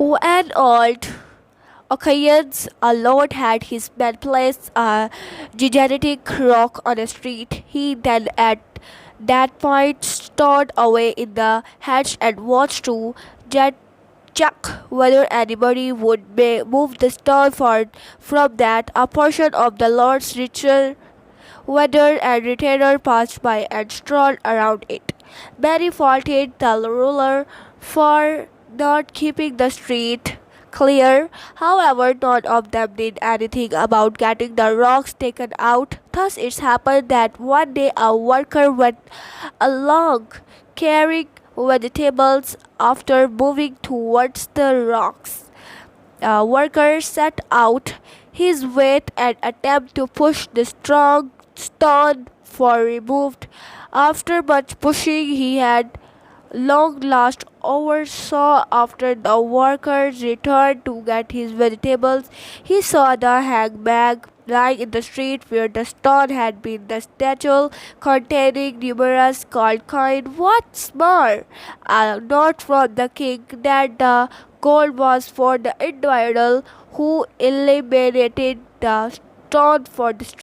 An old occasions a lord had his bed placed a gigantic rock on a street. He then at that point stored away in the hedge and watched to jet check whether anybody would move the stone from that a portion of the lord's ritual whether a retainer passed by and strolled around it. Many faulted the ruler for not keeping the street clear. However, none of them did anything about getting the rocks taken out. Thus, it happened that one day a worker went along carrying vegetables after moving towards the rocks. A worker set out his weight and attempted to push the strong stone for removed. After much pushing, he had long last oversaw after the workers returned to get his vegetables. He saw the hangman lying in the street where the stone had been the statue containing numerous gold coins. What's more, a note from the king that the gold was for the individual who eliminated the stone for the